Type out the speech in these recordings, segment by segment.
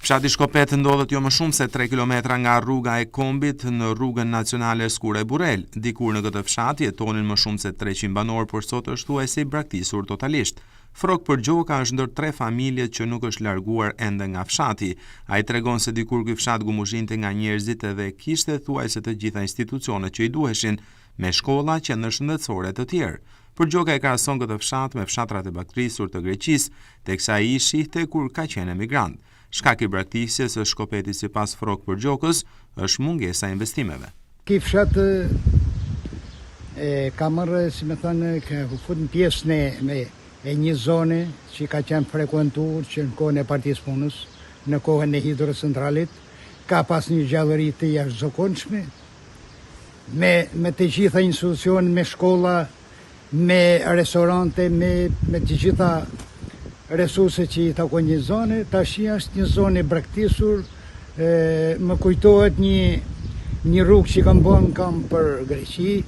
Fshati Shkopet ndodhet jo më shumë se 3 kilometra nga rruga e Kombit në rrugën nacionale Skure Burrel. Dikur në këtë fshat jetonin më shumë se 300 banor, por sot është thuajse i braktisur totalisht. Frok për gjoka është ndër 3 familjet që nuk është larguar ende nga fshati. Ai tregon se dikur ky fshat gumuzhinte nga njerëzit edhe kishte thuajse të gjitha institucionet që i duheshin, me shkolla, qendër shëndetësore të tjerë. Për gjoka e krahason këtë fshat me fshatrat e braktisur të Greqisë, teksa ai shihte kur ka qenë emigrant. Shkak i braktisjes së Shkopetit sipas Frok për gjokës është mungesa e investimeve. Ky fshat ka marrë, si më thënë, ka futën pjesë e një zone që ka qenë frekuentuar që në kohën e Partisë Punës, në kohën e hidrocentralit, ka pas një gjallëri të jashtëzakonshme, me të gjitha institucionet, me shkolla, me restorante, me të gjitha resurse që i takon një zone. Tash është një zonë e braktisur. Më kujtohet një rrugë që kam bën kam për Greqi,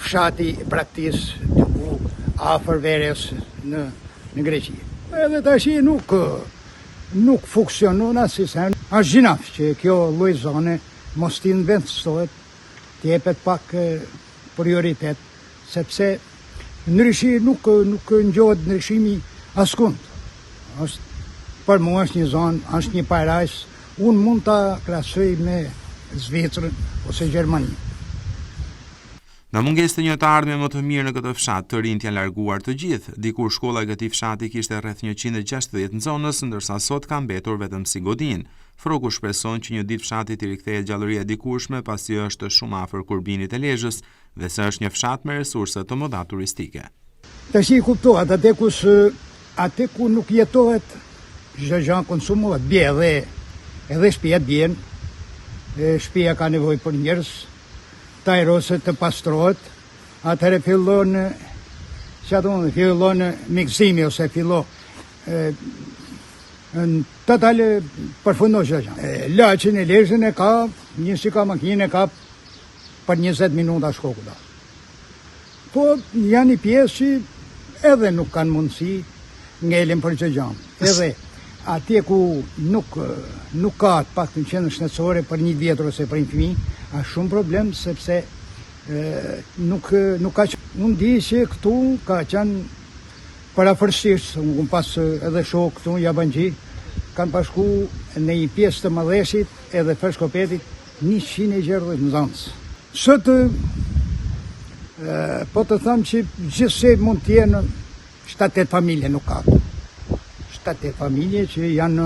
fshati braktis diku afër verës në Greqi. Edhe tash nuk funksionon asnjëherë. Është gjinaf që kjo lloj zone mos t'i investohet, t'i jepet pak prioritet, sepse ndryshi nuk ngjohet ndryshimi askund. Për mua është një zonë, është një parajs, unë mund ta krahasoj me Zvicrën ose Gjermaninë. Në mungesë të një të ardhme më të mirë në këtë fshat, të rinjt janë larguar të gjithë. Dikur shkolla e këtij fshati kishte rreth 160 nxënës, ndërsa sot ka mbetur vetëm si godin. Froku shpreson që një ditë fshati të rikthehet gjallëria e dikurshme, pasi është shumë afër kurbinit e Lezhës dhe se është një fshat me resurse të moda turistike. Tash i kuptohet atë ku nuk jetohet, çdo gjë konsumohet, bie edhe shtëpia bjen, shtëpia ka nevojë për njerëz, tajrose të pastrohet, atëherë fillon mikzimi ose fillon në total përfundon çdo gjë. Laçin e Lezhën e ka, një si ka makinë e ka për 20 minuta shkoku da. Po janë një pjesë që edhe nuk kanë mundësi ngelin për çdo gjë. Edhe atje ku nuk ka të paktën qendër shëndetësore për një vjetër ose për një fëmijë, është shumë problem sepse nuk ka. Unë di që këtu ka qenë parafërsisht, unë pas edhe shok këtu në Jabanxhi, kanë pashku në një pjesë të Madheshit edhe të Shkopetit 160 nxënës. Sot po të them që gjithsej mund të jenë 7-8 familje nuk ka. 7-8 familje që janë.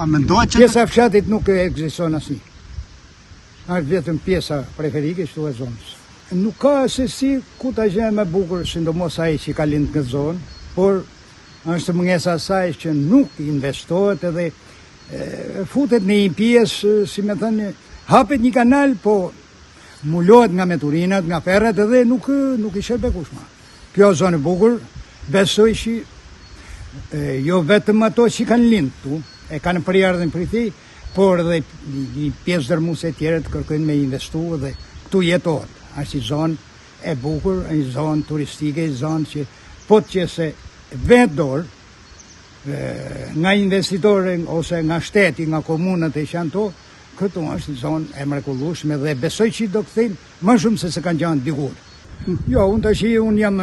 A mendohet që pjesa e fshatit nuk ekziston asnjë. Është vetëm pjesa periferike këtu e zonës. Nuk ka se si ku ta gjejmë më bukur, sidomos ai që ka lind në zonë, por është mungesa e saj që nuk investohet edhe futet në një pjesë, si më thënë, hapet një kanal, po mulohet nga meturinat, nga ferrat edhe nuk i shërbe kush më. Kjo zonë e bukur, besoj që jo vetëm ato që kanë lind tu, e kanë përjardhën për ti, por edhe një pjesë dërmuese e tjerë të kërkojnë me investu dhe këtu jetohet. Është një zonë e bukur, një zonë turistike, një zonë që po të qese vetë dorë nga investitorë ose nga shteti, nga komunat e që janë to, këtu është një zonë e mrekullueshme dhe besoj që do kthejnë më shumë se kanë qenë dikur. Jo, unë jam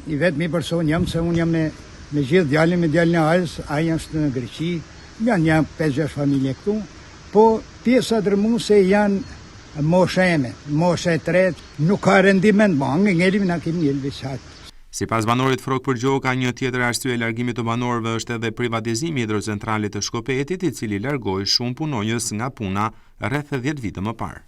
i vetmi person se unë jam me gjithë djalin, me djalin e Ajës, ai është në Greqi, janë 5-6 familje këtu, po pjesa dërmuese janë mosha eme, mosha e tretë, nuk ka rendiment më, ngelim na kemi një veçat. Sipas banorit Frok për gjoka, një tjetër arsye e largimit të banorëve është edhe privatizimi i hidrocentralit të Shkopetit, i cili largoi shumë punonjës nga puna rreth 10 vite më parë.